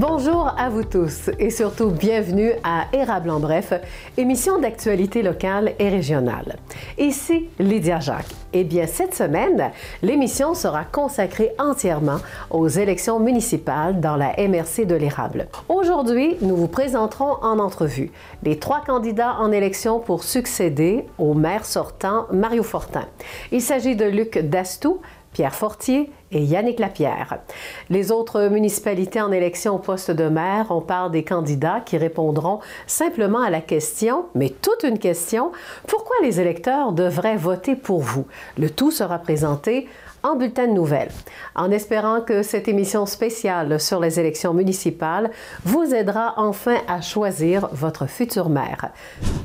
Bonjour à vous tous et surtout bienvenue à Érable en bref, émission d'actualité locale et régionale. Ici Lydia Jacques. Eh bien, cette semaine, l'émission sera consacrée entièrement aux élections municipales dans la MRC de l'Érable. Aujourd'hui, nous vous présenterons en entrevue les 3 candidats en élection pour succéder au maire sortant Mario Fortin. Il s'agit de Luc Dastou, Pierre Fortier et Yannick Lapierre. Les autres municipalités en élection au poste de maire, on parle des candidats qui répondront simplement à la question, mais toute une question, pourquoi les électeurs devraient voter pour vous? Le tout sera présenté en bulletin de nouvelles. En espérant que cette émission spéciale sur les élections municipales vous aidera enfin à choisir votre futur maire.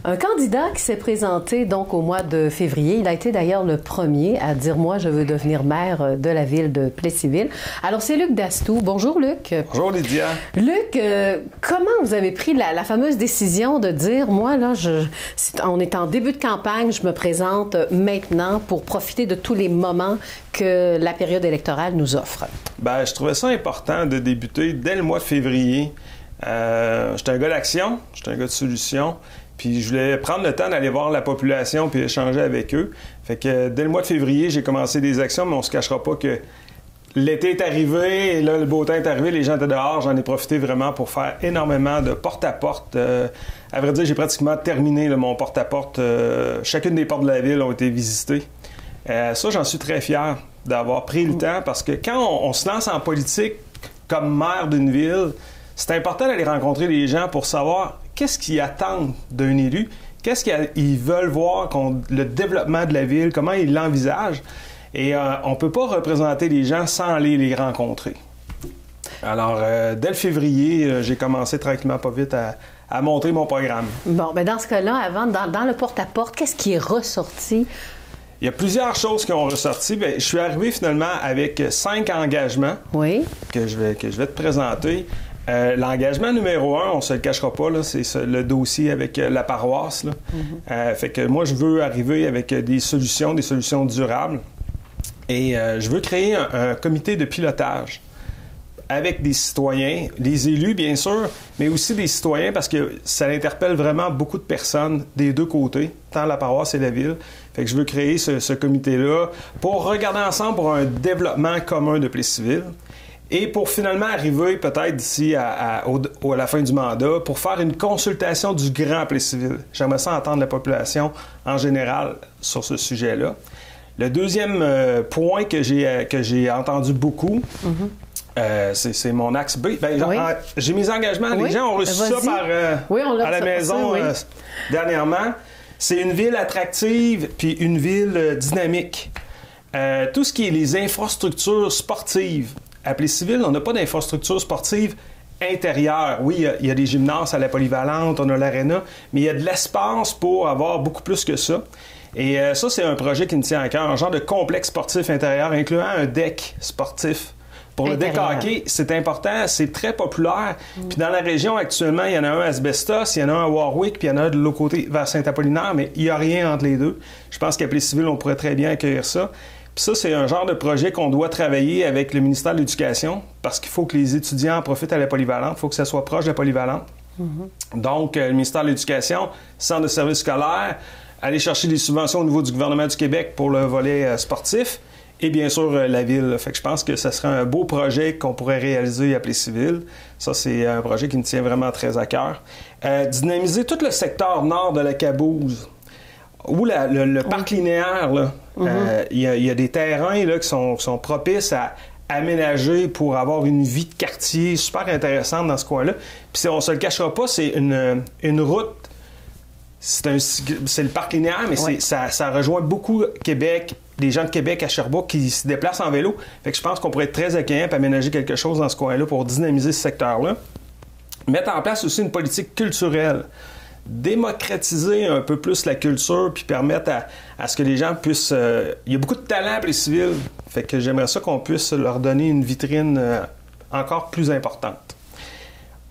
Un candidat qui s'est présenté donc au mois de février, il a été d'ailleurs le premier à dire « Moi, je veux devenir maire de la ville de Plessisville ». Alors, c'est Luc Dastou. Bonjour, Luc. Bonjour, Lydia. Luc, comment vous avez pris la fameuse décision de dire « Moi, là, on est en début de campagne, je me présente maintenant pour profiter de tous les moments que la période électorale nous offre ». Bien, je trouvais ça important de débuter dès le mois de février. J'étais un gars d'action, j'étais un gars de solution, puis je voulais prendre le temps d'aller voir la population puis échanger avec eux. Fait que dès le mois de février, j'ai commencé des actions, mais on se cachera pas que l'été est arrivé, et là, le beau temps est arrivé, les gens étaient dehors. J'en ai profité vraiment pour faire énormément de porte-à-porte. À vrai dire, j'ai pratiquement terminé mon porte-à-porte. Chacune des portes de la ville ont été visitées. Ça, j'en suis très fier d'avoir pris le temps parce que quand on se lance en politique comme maire d'une ville, c'est important d'aller rencontrer les gens pour savoir qu'est-ce qu'ils attendent d'un élu, qu'est-ce qu'ils veulent voir, le développement de la ville, comment ils l'envisagent. Et on ne peut pas représenter les gens sans aller les rencontrer. Alors, dès le février, j'ai commencé tranquillement pas vite à monter mon programme. Bon, bien dans ce cas-là, avant, dans le porte-à-porte, qu'est-ce qui est ressorti? Il y a plusieurs choses qui ont ressorti. Bien, je suis arrivé finalement avec 5 engagements que je vais te présenter. L'engagement numéro 1, on ne se le cachera pas, c'est le dossier avec la paroisse. Fait que moi, je veux arriver avec des solutions durables. Et je veux créer un comité de pilotage avec des citoyens, des élus bien sûr, mais aussi des citoyens parce que ça interpelle vraiment beaucoup de personnes des deux côtés, tant la paroisse et la ville. Fait que je veux créer ce comité-là pour regarder ensemble pour un développement commun de Plessisville et pour finalement arriver peut-être d'ici à la fin du mandat pour faire une consultation du Grand Plessisville. J'aimerais ça entendre la population en général sur ce sujet-là. Le deuxième point que j'ai entendu beaucoup, c'est mon axe B. Ben, j'ai mes engagements. Les gens ont reçu ça à la maison dernièrement. C'est une ville attractive puis une ville dynamique. Tout ce qui est les infrastructures sportives. À Plessisville, on n'a pas d'infrastructures sportives intérieures. Oui, il y a des gymnases à la polyvalente, on a l'aréna, mais il y a de l'espace pour avoir beaucoup plus que ça. Et ça, c'est un projet qui me tient à cœur, un genre de complexe sportif intérieur, incluant un deck sportif. Pour le deck hockey, c'est important, c'est très populaire. Puis dans la région, actuellement, il y en a un à Asbestos, il y en a un à Warwick, puis il y en a un de l'autre côté vers Saint-Apollinaire, mais il n'y a rien entre les deux. Je pense qu'à Plessisville, on pourrait très bien accueillir ça. Puis ça, c'est un genre de projet qu'on doit travailler avec le ministère de l'Éducation, parce qu'il faut que les étudiants en profitent à la polyvalente, il faut que ça soit proche de la polyvalente. Donc, le ministère de l'Éducation, Centre de services scolaires, aller chercher des subventions au niveau du gouvernement du Québec pour le volet sportif, et bien sûr la ville. Fait que je pense que ce serait un beau projet qu'on pourrait réaliser à Plessisville. Ça, c'est un projet qui me tient vraiment très à cœur. Dynamiser tout le secteur nord de la Cabouse, où le parc linéaire, il y a des terrains là, qui sont propices à aménager pour avoir une vie de quartier super intéressante dans ce coin-là. Puis on se le cachera pas, c'est une route. C'est le parc linéaire, mais ça rejoint beaucoup Québec, des gens de Québec à Sherbrooke qui se déplacent en vélo. Fait que je pense qu'on pourrait être très accueillant et aménager quelque chose dans ce coin-là pour dynamiser ce secteur-là. Mettre en place aussi une politique culturelle. Démocratiser un peu plus la culture puis permettre à ce que les gens puissent... il y a beaucoup de talent à Plessisville. Fait que j'aimerais ça qu'on puisse leur donner une vitrine encore plus importante.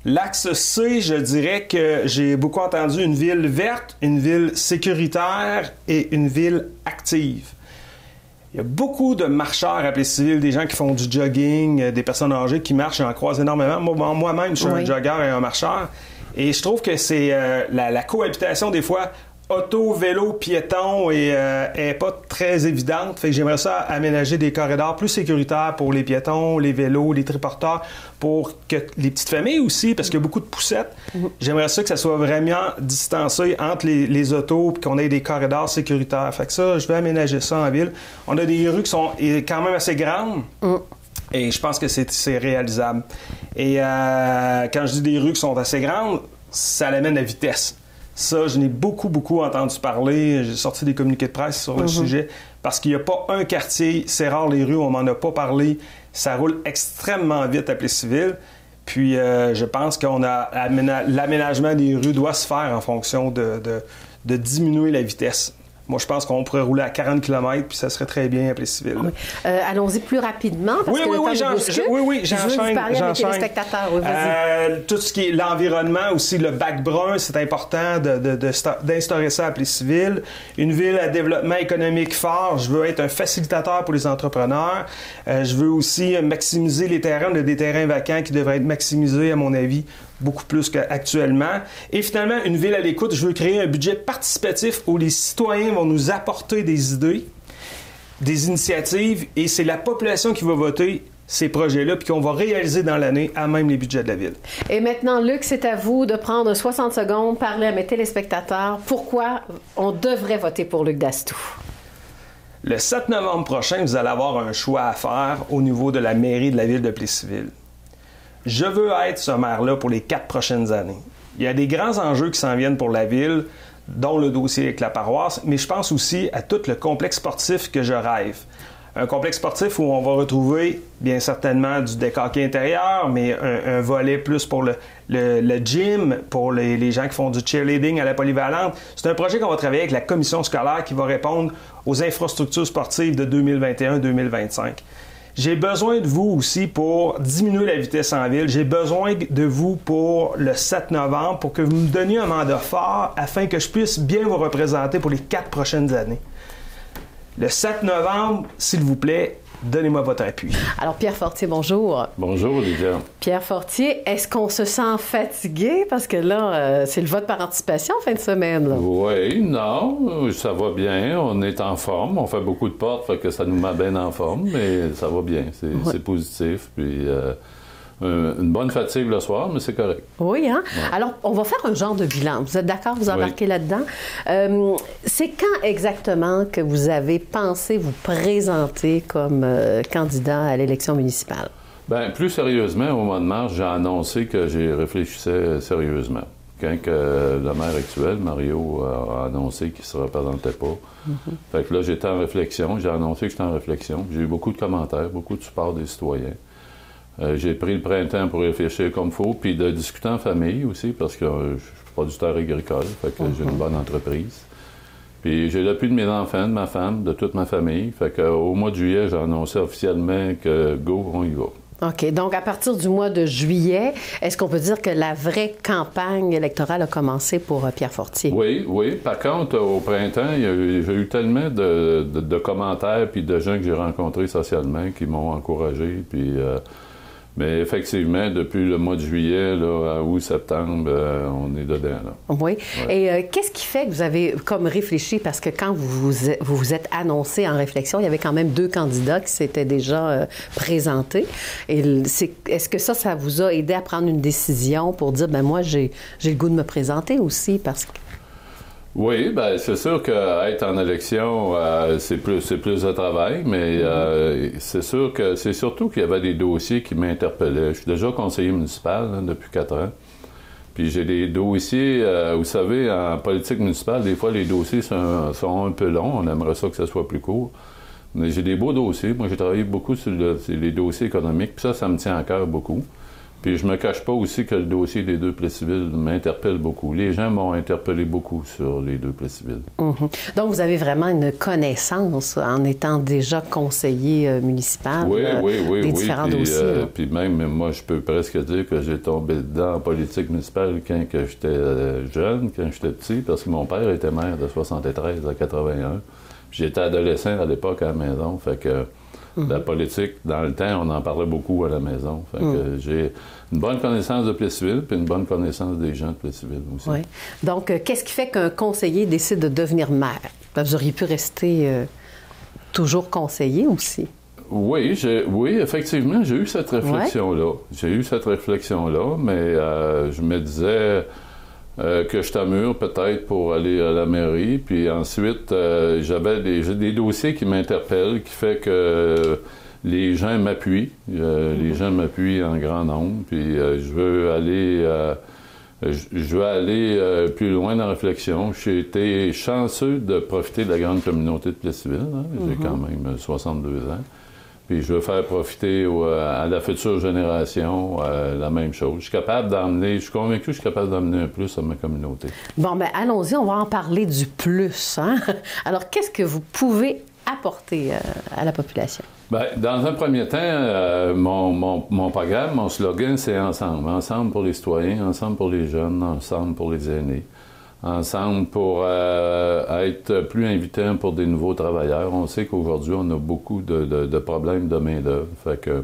L'axe C, je dirais que j'ai beaucoup entendu une ville verte, une ville sécuritaire et une ville active. Il y a beaucoup de marcheurs à Plessisville, des gens qui font du jogging, des personnes âgées qui marchent, j'en croise énormément. Moi-même, je suis un jogger et un marcheur. Et je trouve que c'est la cohabitation, des fois, auto, vélo, piéton est pas très évidente. Fait que j'aimerais ça aménager des corridors plus sécuritaires pour les piétons, les vélos, les triporteurs, pour que les petites familles aussi, parce qu'il y a beaucoup de poussettes. J'aimerais ça que ça soit vraiment distancé entre les autos puis qu'on ait des corridors sécuritaires. Fait que ça, je vais aménager ça en ville. On a des rues qui sont quand même assez grandes. Et je pense que c'est réalisable. Et quand je dis des rues qui sont assez grandes, ça l'amène la vitesse. Ça, je n'ai beaucoup entendu parler. J'ai sorti des communiqués de presse sur le sujet parce qu'il n'y a pas un quartier, c'est rare les rues où on m'en a pas parlé. Ça roule extrêmement vite à Plessisville. Puis je pense qu'on a l'aménagement des rues doit se faire en fonction de diminuer la vitesse. Moi, je pense qu'on pourrait rouler à 40 km, puis ça serait très bien à Plessisville. Oui. Allons-y plus rapidement, parce que j'enchaîne. Je veux vous parler avec les téléspectateurs. Oui, tout ce qui est l'environnement, aussi le bac brun, c'est important d'instaurer ça à Plessisville. Une ville à développement économique fort, je veux être un facilitateur pour les entrepreneurs. Je veux aussi maximiser les terrains. On a des terrains vacants qui devraient être maximisés, à mon avis, beaucoup plus qu'actuellement. Et finalement, une ville à l'écoute, je veux créer un budget participatif où les citoyens vont nous apporter des idées, des initiatives, et c'est la population qui va voter ces projets-là, puis qu'on va réaliser dans l'année à même les budgets de la ville. Et maintenant, Luc, c'est à vous de prendre 60 secondes, parler à mes téléspectateurs. Pourquoi on devrait voter pour Luc Dastou? Le 7 novembre prochain, vous allez avoir un choix à faire au niveau de la mairie de la ville de Plessisville. Je veux être ce maire-là pour les 4 prochaines années. Il y a des grands enjeux qui s'en viennent pour la ville, dont le dossier avec la paroisse, mais je pense aussi à tout le complexe sportif que je rêve. Un complexe sportif où on va retrouver bien certainement du deck hockey intérieur, mais un volet plus pour le gym, pour les gens qui font du cheerleading à la polyvalente. C'est un projet qu'on va travailler avec la commission scolaire qui va répondre aux infrastructures sportives de 2021-2025. J'ai besoin de vous aussi pour diminuer la vitesse en ville. J'ai besoin de vous pour le 7 novembre, pour que vous me donniez un mandat fort afin que je puisse bien vous représenter pour les 4 prochaines années. Le 7 novembre, s'il vous plaît, donnez-moi votre appui. Alors, Pierre Fortier, bonjour. Bonjour, Olivia. Pierre Fortier, est-ce qu'on se sent fatigué? Parce que là, c'est le vote par anticipation en fin de semaine. Là. Oui, non, ça va bien. On est en forme. On fait beaucoup de portes, fait que ça nous met bien en forme, mais ça va bien. C'est positif. Puis, une bonne fatigue le soir, mais c'est correct. Oui, hein? Ouais. Alors, on va faire un genre de bilan. Vous êtes d'accord? Vous embarquez là-dedans? C'est quand exactement que vous avez pensé vous présenter comme candidat à l'élection municipale? Bien, plus sérieusement, au mois de mars, j'ai annoncé que j'y réfléchissais sérieusement. Quand le maire actuel, Mario, a annoncé qu'il ne se représentait pas. Fait que là, j'étais en réflexion. J'ai annoncé que j'étais en réflexion. J'ai eu beaucoup de commentaires, beaucoup de support des citoyens. J'ai pris le printemps pour réfléchir comme il faut, puis de discuter en famille aussi, parce que je suis producteur agricole, fait que j'ai une bonne entreprise. Puis j'ai l'appui de mes enfants, de ma femme, de toute ma famille, fait qu'au mois de juillet, j'ai annoncé officiellement que go, on y va. OK. Donc, à partir du mois de juillet, est-ce qu'on peut dire que la vraie campagne électorale a commencé pour Pierre Fortier? Oui. Par contre, au printemps, j'ai eu tellement de commentaires puis de gens que j'ai rencontrés socialement qui m'ont encouragé, puis... mais effectivement, depuis le mois de juillet, là, à août-septembre, on est dedans. Là. Oui. Ouais. Et qu'est-ce qui fait que vous avez comme réfléchi? Parce que quand vous vous êtes annoncé en réflexion, il y avait quand même 2 candidats qui s'étaient déjà présentés. Et est-ce que ça vous a aidé à prendre une décision pour dire, ben moi, j'ai le goût de me présenter aussi? Parce que... Oui, bien, c'est sûr qu'être en élection, c'est plus de travail, mais c'est sûr que c'est surtout qu'il y avait des dossiers qui m'interpellaient. Je suis déjà conseiller municipal depuis 4 ans. Puis j'ai des dossiers, vous savez, en politique municipale, des fois, les dossiers sont un peu longs. On aimerait ça que ça soit plus court. Mais j'ai des beaux dossiers. Moi, j'ai travaillé beaucoup sur les dossiers économiques, puis ça me tient à cœur beaucoup. Puis je me cache pas aussi que le dossier des 2 Plessisville m'interpelle beaucoup. Les gens m'ont interpellé beaucoup sur les 2 Plessisville. Donc, vous avez vraiment une connaissance en étant déjà conseiller municipal des différents dossiers. Puis même, moi, je peux presque dire que j'ai tombé dedans en politique municipale quand j'étais jeune, quand j'étais petit, parce que mon père était maire de 73 à 81. J'étais adolescent à l'époque à la maison, fait que la politique, dans le temps, on en parlait beaucoup à la maison. Fait que j'ai une bonne connaissance de Plessisville, puis une bonne connaissance des gens de Plessisville aussi. Oui. Donc, qu'est-ce qui fait qu'un conseiller décide de devenir maire? Vous auriez pu rester toujours conseiller aussi. Oui, effectivement, j'ai eu cette réflexion-là. J'ai eu cette réflexion-là, mais je me disais que j'étais mûr peut-être pour aller à la mairie. Puis ensuite, j'ai des dossiers qui m'interpellent, qui fait que les gens m'appuient. Les gens m'appuient en grand nombre. Puis je veux aller plus loin dans la réflexion. J'ai été chanceux de profiter de la grande communauté de Plessisville. Hein. J'ai quand même 62 ans. Puis je veux faire profiter à la future génération la même chose. Je suis convaincu que je suis capable d'amener un plus à ma communauté. Bon, bien, allons-y, on va en parler du plus. Hein? Alors, qu'est-ce que vous pouvez apporter à la population? Bien, dans un premier temps, mon programme, mon slogan, c'est Ensemble. Ensemble pour les citoyens, ensemble pour les jeunes, ensemble pour les aînés. Ensemble pour être plus invitant pour des nouveaux travailleurs. On sait qu'aujourd'hui, on a beaucoup de problèmes de main-d'œuvre. Fait que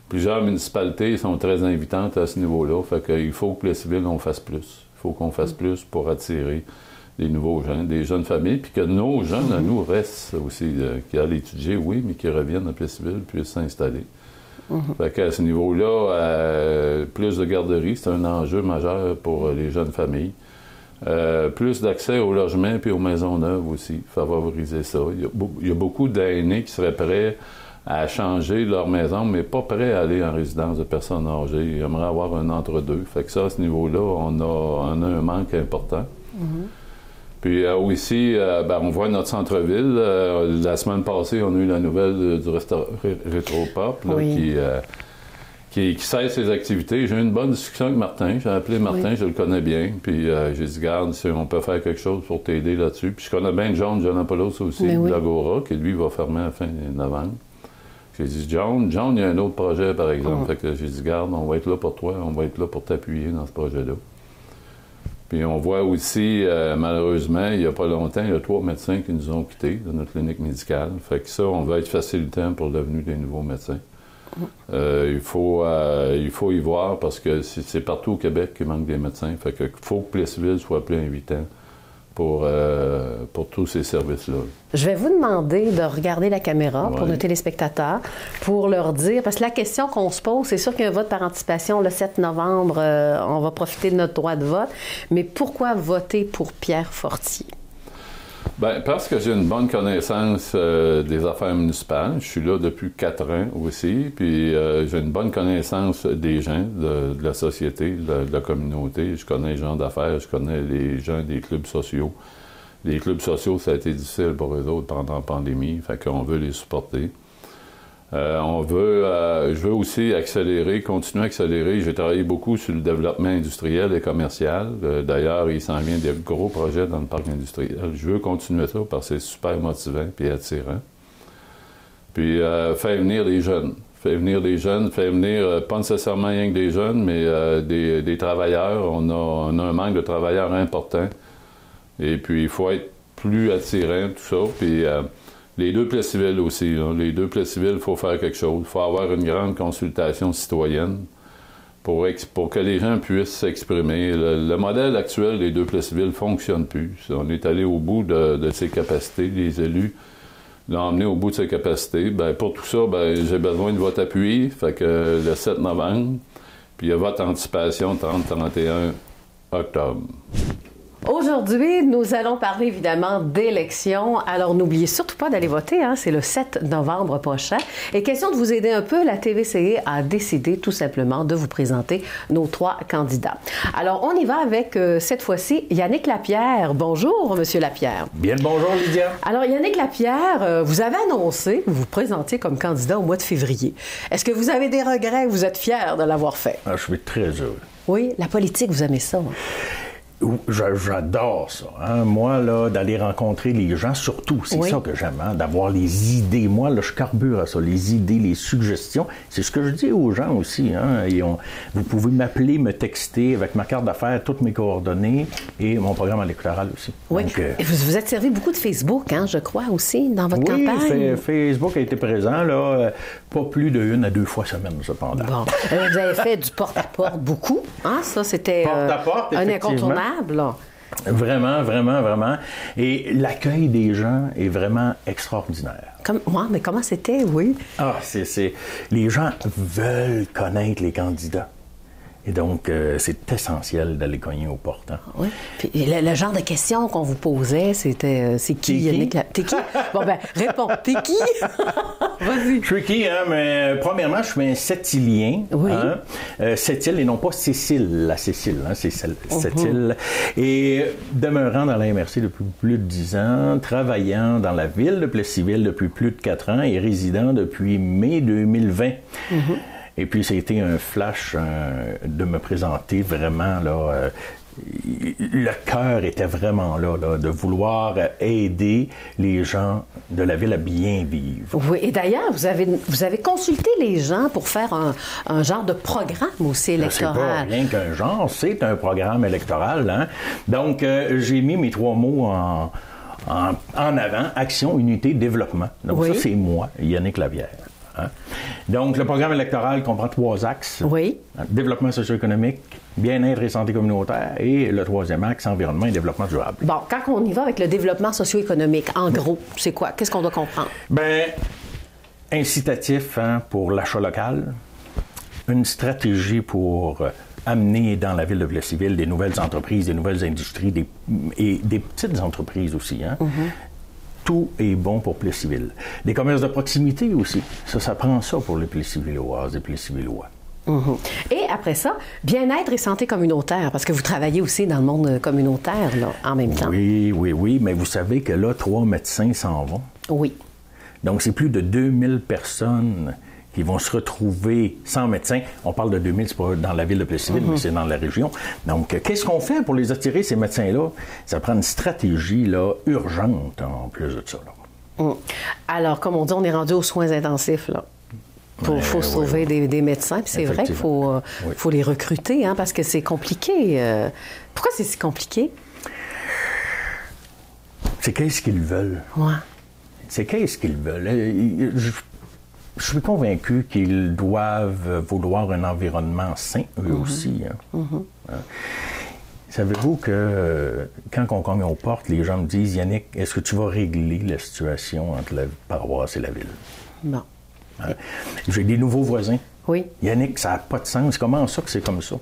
plusieurs municipalités sont très invitantes à ce niveau-là. Fait qu'il faut que Plessisville, on fasse plus. Il faut qu'on fasse plus pour attirer des nouveaux gens, des jeunes familles, puis que nos jeunes, à nous, restent aussi, qui allent étudier, oui, mais qui reviennent à Plessisville, puissent s'installer. Fait qu'à ce niveau-là, plus de garderies, c'est un enjeu majeur pour les jeunes familles. Plus d'accès au logement puis aux maisons neuves aussi, favoriser ça. Il y a beaucoup d'aînés qui seraient prêts à changer leur maison, mais pas prêts à aller en résidence de personnes âgées. Ils aimeraient avoir un entre-deux. Fait que ça, à ce niveau-là, on a un manque important. Puis aussi, on voit notre centre-ville. La semaine passée, on a eu la nouvelle du restaurant Rétropop qui cesse ses activités. J'ai eu une bonne discussion avec Martin. J'ai appelé Martin, je le connais bien. Puis j'ai dit, garde, si on peut faire quelque chose pour t'aider là-dessus. Puis je connais bien John Giannopoulos aussi, de l'Agora, qui lui va fermer à la fin novembre. J'ai dit, John, il y a un autre projet, par exemple. Fait que j'ai dit, garde, on va être là pour toi, on va être là pour t'appuyer dans ce projet-là. Puis on voit aussi, malheureusement, il n'y a pas longtemps, il y a 3 médecins qui nous ont quittés de notre clinique médicale. Fait que ça, on va être facilitant pour le devenue des nouveaux médecins. Il faut y voir parce que c'est partout au Québec qu'il manque des médecins. Fait que faut que Plessisville soit plus invitant pour tous ces services-là. Je vais vous demander de regarder la caméra pour nos téléspectateurs, pour leur dire, parce que la question qu'on se pose, c'est sûr qu'il y a un vote par anticipation le 7 novembre, on va profiter de notre droit de vote, mais pourquoi voter pour Pierre Fortier? Bien, parce que j'ai une bonne connaissance des affaires municipales. Je suis là depuis 4 ans aussi, puis j'ai une bonne connaissance des gens, de la société, de la communauté. Je connais les gens d'affaires, je connais les gens des clubs sociaux. Les clubs sociaux, ça a été difficile pour eux autres pendant la pandémie, fait qu'on veut les supporter. Je veux aussi continuer à accélérer. J'ai travaillé beaucoup sur le développement industriel et commercial. D'ailleurs, il s'en vient des gros projets dans le parc industriel. Je veux continuer ça parce que c'est super motivant et attirant. Puis, faire venir des jeunes. Faire venir pas nécessairement rien que des jeunes, mais des travailleurs. On a un manque de travailleurs important. Et puis, il faut être plus attirant, tout ça. Puis, les 2 Plessisville aussi. Là. Les 2 Plessisville, il faut faire quelque chose. Il faut avoir une grande consultation citoyenne pour que les gens puissent s'exprimer. Le modèle actuel des 2 Plessisville ne fonctionne plus. On est allé au bout de ses capacités. Les élus l'ont emmené au bout de ses capacités. Bien, pour tout ça, j'ai besoin de votre appui. Fait que le 7 novembre, puis il y a votre anticipation 30-31 octobre. Aujourd'hui, nous allons parler évidemment d'élections. Alors, n'oubliez surtout pas d'aller voter, hein? C'est le 7 novembre prochain. Et question de vous aider un peu, la TVCE a décidé tout simplement de vous présenter nos 3 candidats. Alors, on y va avec, cette fois-ci, Yannick Lapierre. Bonjour, Monsieur Lapierre. Bien le bonjour, Lydia. Alors, Yannick Lapierre, vous avez annoncé que vous vous présentiez comme candidat au mois de février. Est-ce que vous avez des regrets ou vous êtes fier de l'avoir fait? Je suis très heureux. Oui, la politique, vous aimez ça, hein? J'adore ça. Hein? Moi, là, d'aller rencontrer les gens, surtout, c'est ça que j'aime, hein? D'avoir les idées. Moi, là, je carbure à ça. Les idées, les suggestions. C'est ce que je dis aux gens aussi. Hein? Vous pouvez m'appeler, me texter avec ma carte d'affaires, toutes mes coordonnées et mon programme électoral aussi. Oui. Donc, vous êtes servi beaucoup de Facebook, hein, je crois, aussi, dans votre campagne. Oui, Facebook a été présent, là, pas plus de 1 à 2 fois semaine, cependant. Bon. Vous avez fait du porte-à-porte beaucoup. Hein? Ça, c'était un incontournable. Là. Vraiment, vraiment, vraiment. Et l'accueil des gens est vraiment extraordinaire. Mais comment c'était, oui? Les gens veulent connaître les candidats. Et donc, c'est essentiel d'aller cogner aux portes. Hein. Oui. Puis le genre de questions qu'on vous posait, c'était c'est qui, Yannick? T'es qui? Bon, ben, réponds. T'es qui? Vas-y. Je suis qui, hein? Mais premièrement, je suis un Sept-Îlien. Oui. Hein? Sept-Îles et non pas Cécile. La Cécile, hein? C'est Sept-Îles. Et demeurant dans la MRC depuis plus de 10 ans, travaillant dans la ville de Plessisville depuis plus de 4 ans et résidant depuis mai 2020. Et puis, c'était un flash de me présenter vraiment, là. Le cœur était vraiment là, de vouloir aider les gens de la ville à bien vivre. Oui, et d'ailleurs, vous avez consulté les gens pour faire un genre de programme aussi électoral. C'est pas rien qu'un genre, c'est un programme électoral. Hein? Donc, j'ai mis mes 3 mots en avant, action, unité, développement. Donc, ça, c'est moi, Yannick Lavière. Hein? Donc, le programme électoral comprend 3 axes. Oui. Développement socio-économique, bien-être et santé communautaire, et le 3e axe, environnement et développement durable. Bon, quand on y va avec le développement socio-économique, en gros, c'est quoi? Qu'est-ce qu'on doit comprendre? Bien, incitatif pour l'achat local, une stratégie pour amener dans la ville de Plessisville des nouvelles entreprises, des nouvelles industries et des petites entreprises aussi, hein? Tout est bon pour Plessisville. Des commerces de proximité aussi. Ça prend ça pour les Plessisvilloises et Plessisvillois. Et après ça, bien-être et santé communautaire, parce que vous travaillez aussi dans le monde communautaire, là, en même temps. Oui, mais vous savez que là, 3 médecins s'en vont. Oui. Donc, c'est plus de 2000 personnes qui vont se retrouver sans médecin. On parle de 2000, c'est pas dans la ville de Plessisville, mais c'est dans la région. Donc, qu'est-ce qu'on fait pour les attirer, ces médecins-là? Ça prend une stratégie là, urgente en plus de ça. Là. Alors, comme on dit, on est rendu aux soins intensifs, là. Il faut sauver des médecins. Puis c'est vrai qu'il faut les recruter, hein, parce que c'est compliqué. Pourquoi c'est si compliqué? C'est qu'est-ce qu'ils veulent. Ouais. C'est qu'est-ce qu'ils veulent. Je suis convaincu qu'ils doivent vouloir un environnement sain, eux aussi. Hein. Savez-vous que quand on cogne aux portes, les gens me disent « Yannick, est-ce que tu vas régler la situation entre la paroisse et la ville? » Bon. Hein? J'ai des nouveaux voisins. Oui. Yannick, ça n'a pas de sens. Comment ça que c'est comme ça?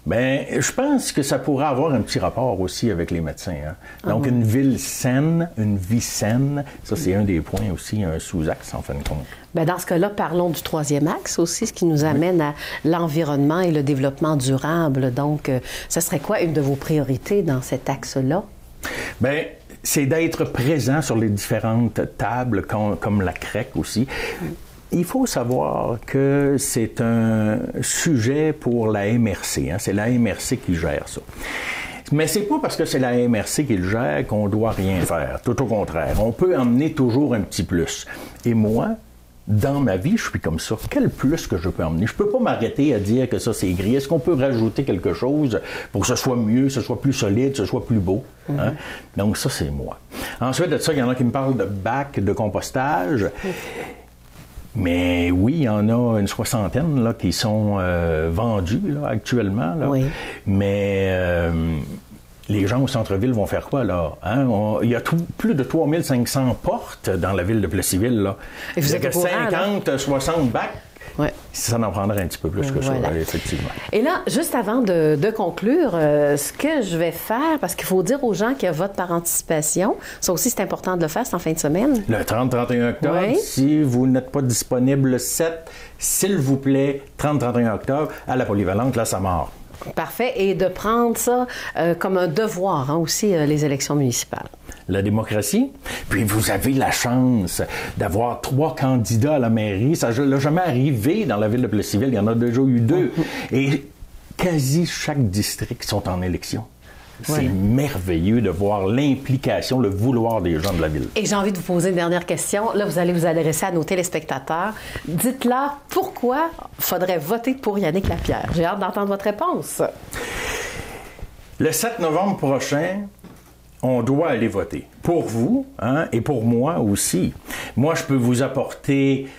Bien, je pense que ça pourrait avoir un petit rapport aussi avec les médecins. Hein? Donc, une ville saine, une vie saine, ça, c'est un des points aussi, un sous-axe, en fin de compte. Bien, dans ce cas-là, parlons du 3e axe aussi, ce qui nous amène à l'environnement et le développement durable. Donc, ce serait quoi une de vos priorités dans cet axe-là? Bien, c'est d'être présent sur les différentes tables, comme la CREC aussi. Il faut savoir que c'est un sujet pour la MRC. Hein? C'est la MRC qui gère ça. Mais c'est pas parce que c'est la MRC qui le gère qu'on doit rien faire. Tout au contraire. On peut emmener toujours un petit plus. Et moi, dans ma vie, je suis comme ça. Quel plus que je peux emmener? Je peux pas m'arrêter à dire que ça, c'est gris. Est-ce qu'on peut rajouter quelque chose pour que ce soit mieux, que ce soit plus solide, que ce soit plus beau? Hein? Donc ça, c'est moi. Ensuite de ça, il y en a qui me parlent de bac, de compostage. Mais oui, il y en a une 60aine là, qui sont vendus là, actuellement. Là. Oui. Mais les gens au centre-ville vont faire quoi, là? Hein? Il y a plus de 3500 portes dans la ville de Plessisville. Là. Et vous êtes 50, 60 bacs. Ouais. Ça en prendrait un petit peu plus que ça, effectivement. Et là, juste avant de conclure, ce que je vais faire, parce qu'il faut dire aux gens qu'il y a vote par anticipation, ça aussi c'est important de le faire, c'est en fin de semaine. Le 30-31 octobre, si vous n'êtes pas disponible le 7, s'il vous plaît, 30-31 octobre, à la polyvalente, là, ça mord. Parfait. Et de prendre ça comme un devoir, hein, aussi, les élections municipales. La démocratie. Puis vous avez la chance d'avoir 3 candidats à la mairie. Ça n'a jamais arrivé dans la ville de Plessisville. Il y en a déjà eu 2. Et quasi chaque district sont en élection. C'est merveilleux de voir l'implication, le vouloir des gens de la ville. Et j'ai envie de vous poser une dernière question. Là, vous allez vous adresser à nos téléspectateurs. Dites-leur pourquoi il faudrait voter pour Yannick Lapierre. J'ai hâte d'entendre votre réponse. Le 7 novembre prochain, on doit aller voter. Pour vous, hein, et pour moi aussi. Moi, je peux vous apporter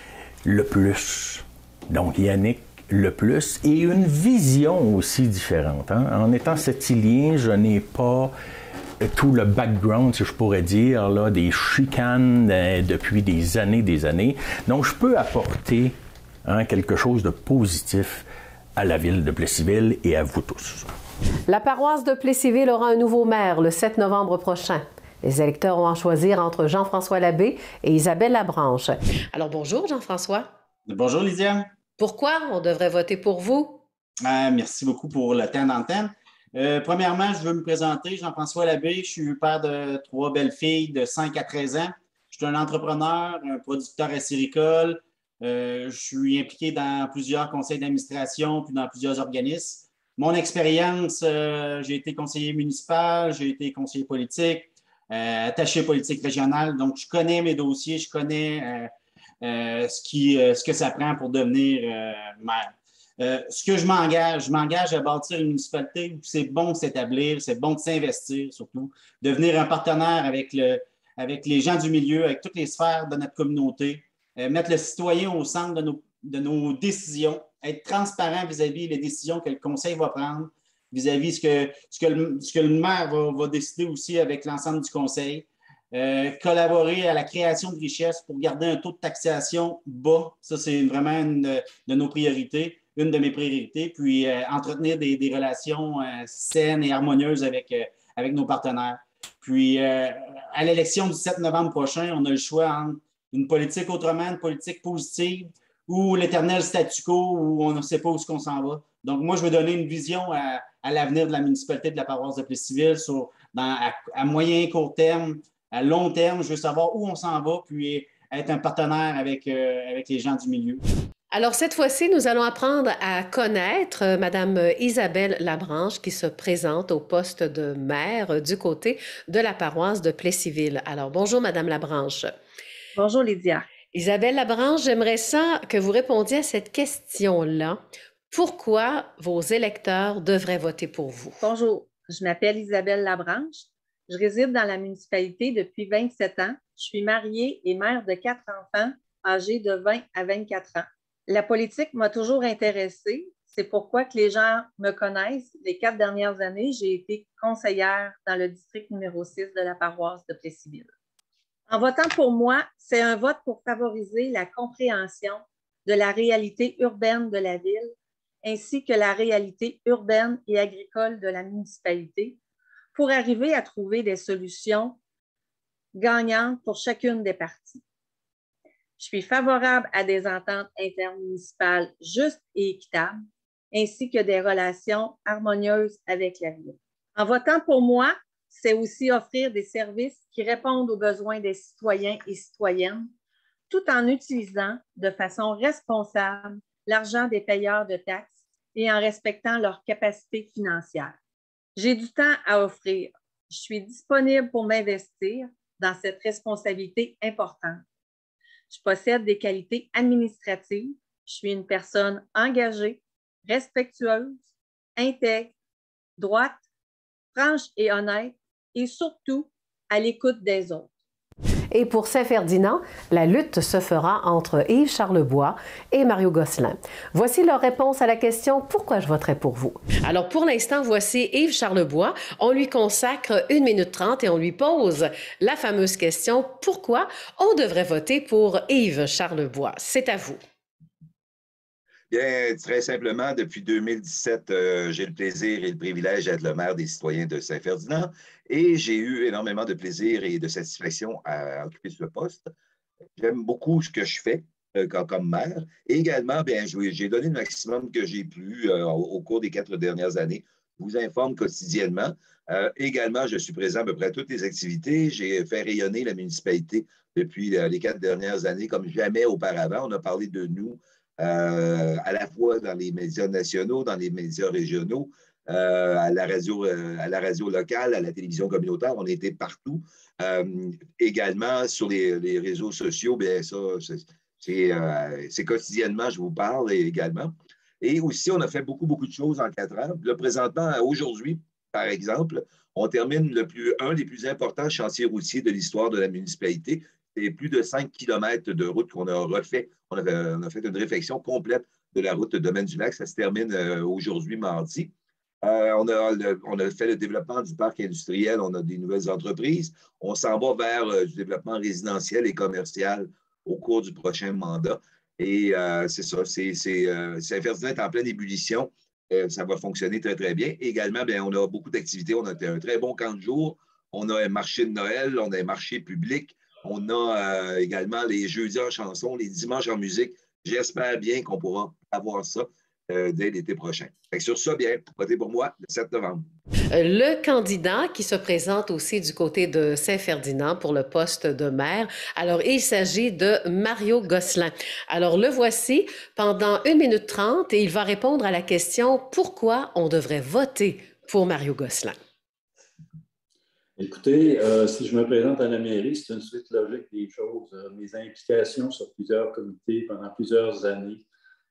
le plus. Donc, Yannick, le plus. Et une vision aussi différente. Hein. En étant septilien, je n'ai pas tout le background, si je pourrais dire, là, des chicanes depuis des années. Donc, je peux apporter quelque chose de positif à la ville de Plessisville et à vous tous. La paroisse de Plessisville aura un nouveau maire le 7 novembre prochain. Les électeurs ont à choisir entre Jean-François Labbé et Isabelle Labranche. Alors bonjour Jean-François. Bonjour Lydia. Pourquoi on devrait voter pour vous? Merci beaucoup pour le temps d'antenne. Premièrement, je veux me présenter, Jean-François Labbé. Je suis père de 3 belles filles de 5 à 13 ans. Je suis un entrepreneur, un producteur acéricole. Je suis impliqué dans plusieurs conseils d'administration puis dans plusieurs organismes. Mon expérience, j'ai été conseiller municipal, j'ai été conseiller politique, attaché politique régional. Donc, je connais mes dossiers, je connais ce que ça prend pour devenir maire. Ce que je m'engage à bâtir une municipalité où c'est bon de s'établir, c'est bon de s'investir surtout, devenir un partenaire avec les gens du milieu, avec toutes les sphères de notre communauté, mettre le citoyen au centre de nos décisions, être transparent vis-à-vis des décisions que le conseil va prendre, vis-à-vis ce que le maire va décider aussi avec l'ensemble du conseil. Collaborer à la création de richesses pour garder un taux de taxation bas. Ça, c'est vraiment une de nos priorités, une de mes priorités. Puis, entretenir des relations saines et harmonieuses avec nos partenaires. Puis, à l'élection du 7 novembre prochain, on a le choix entre une politique autrement, une politique positive, ou l'éternel statu quo où on ne sait pas où on s'en va. Donc, moi, je veux donner une vision à l'avenir de la municipalité de la paroisse de Plessisville à moyen et court terme, à long terme. Je veux savoir où on s'en va, puis être un partenaire avec les gens du milieu. Alors, cette fois-ci, nous allons apprendre à connaître Mme Isabelle Labranche qui se présente au poste de maire du côté de la paroisse de Plessisville. Alors, bonjour, Mme Labranche. Bonjour, Lydia. Isabelle Labranche, j'aimerais ça que vous répondiez à cette question-là. Pourquoi vos électeurs devraient voter pour vous? Bonjour, je m'appelle Isabelle Labranche. Je réside dans la municipalité depuis 27 ans. Je suis mariée et mère de 4 enfants âgés de 20 à 24 ans. La politique m'a toujours intéressée. C'est pourquoi que les gens me connaissent. Les 4 dernières années, j'ai été conseillère dans le district numéro 6 de la paroisse de Plessisville. En votant pour moi, c'est un vote pour favoriser la compréhension de la réalité urbaine de la ville, ainsi que la réalité urbaine et agricole de la municipalité, pour arriver à trouver des solutions gagnantes pour chacune des parties. Je suis favorable à des ententes intermunicipales justes et équitables, ainsi que des relations harmonieuses avec la ville. En votant pour moi, c'est aussi offrir des services qui répondent aux besoins des citoyens et citoyennes, tout en utilisant de façon responsable l'argent des payeurs de taxes et en respectant leurs capacités financières. J'ai du temps à offrir. Je suis disponible pour m'investir dans cette responsabilité importante. Je possède des qualités administratives. Je suis une personne engagée, respectueuse, intègre, droite, franche et honnête, et surtout à l'écoute des autres. Et pour Saint-Ferdinand, la lutte se fera entre Yves Charlebois et Mario Gosselin. Voici leur réponse à la question « Pourquoi je voterai pour vous? » Alors, pour l'instant, voici Yves Charlebois. On lui consacre 1 minute 30 et on lui pose la fameuse question « Pourquoi on devrait voter pour Yves Charlebois? » C'est à vous. Bien, très simplement, depuis 2017, j'ai le plaisir et le privilège d'être le maire des citoyens de Saint-Ferdinand et j'ai eu énormément de plaisir et de satisfaction à occuper ce poste. J'aime beaucoup ce que je fais comme maire et également, bien, j'ai donné le maximum que j'ai pu au cours des 4 dernières années. Je vous informe quotidiennement. Également, je suis présent à peu près à toutes les activités. J'ai fait rayonner la municipalité depuis les 4 dernières années comme jamais auparavant. On a parlé de nous à la fois dans les médias nationaux, dans les médias régionaux. à la radio locale, à la télévision communautaire. On était partout. Également, sur les réseaux sociaux, bien ça, c'est quotidiennement, je vous parle également. Et aussi, on a fait beaucoup de choses en 4 ans. Là, présentement, aujourd'hui, par exemple, on termine un des plus importants chantiers routiers de l'histoire de la municipalité. C'est plus de 5 km de route qu'on a refait. On a fait une réfection complète de la route de Domaine-du-Lac. Ça se termine aujourd'hui, mardi. On a fait le développement du parc industriel. On a des nouvelles entreprises. On s'en va vers du développement résidentiel et commercial au cours du prochain mandat. Et c'est ça, Saint-Ferdinand est en pleine ébullition. Ça va fonctionner très, très bien. Également, bien, on a beaucoup d'activités. On a un très bon camp de jour. On a un marché de Noël. On a un marché public. On a également les jeudis en chanson, les dimanches en musique. J'espère bien qu'on pourra avoir ça dès l'été prochain. Fait que sur ça, bien, votez pour moi le 7 novembre. Le candidat qui se présente aussi du côté de Saint-Ferdinand pour le poste de maire, alors il s'agit de Mario Gosselin. Alors le voici pendant 1 minute 30 et il va répondre à la question « Pourquoi on devrait voter pour Mario Gosselin? » Écoutez, si je me présente à la mairie, c'est une suite logique des choses. Mes implications sur plusieurs comités pendant plusieurs années,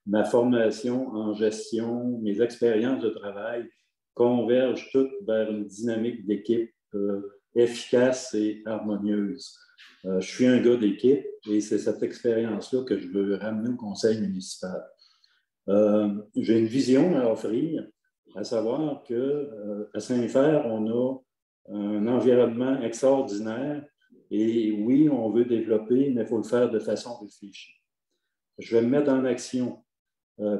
ma formation en gestion, mes expériences de travail convergent toutes vers une dynamique d'équipe efficace et harmonieuse. Je suis un gars d'équipe et c'est cette expérience-là que je veux ramener au conseil municipal. J'ai une vision à offrir, à savoir qu'à Saint-Fer, on a un environnement extraordinaire et oui, on veut développer, mais il faut le faire de façon réfléchie. Je vais me mettre en action,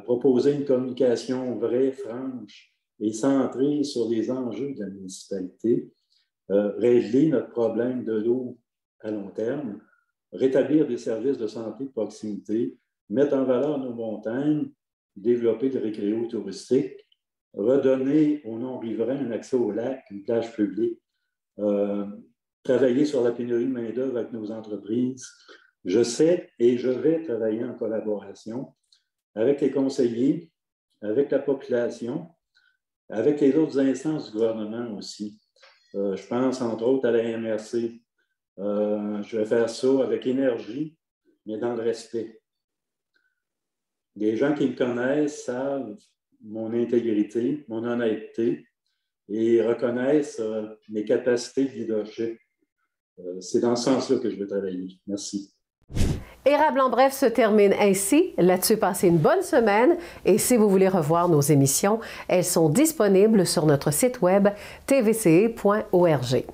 proposer une communication vraie, franche et centrée sur les enjeux de la municipalité, régler notre problème de l'eau à long terme, rétablir des services de santé de proximité, mettre en valeur nos montagnes, développer le récréo touristique, redonner aux non-riverains un accès au lac, une plage publique, travailler sur la pénurie de main-d'œuvre avec nos entreprises. Je sais et je vais travailler en collaboration avec les conseillers, avec la population, avec les autres instances du gouvernement aussi. Je pense entre autres à la MRC. Je vais faire ça avec énergie, mais dans le respect. Les gens qui me connaissent savent mon intégrité, mon honnêteté et reconnaissent mes capacités de leadership. C'est dans ce sens-là que je veux travailler. Merci. Érable en bref se termine ainsi. Là-dessus, passez une bonne semaine et si vous voulez revoir nos émissions, elles sont disponibles sur notre site web tvce.org.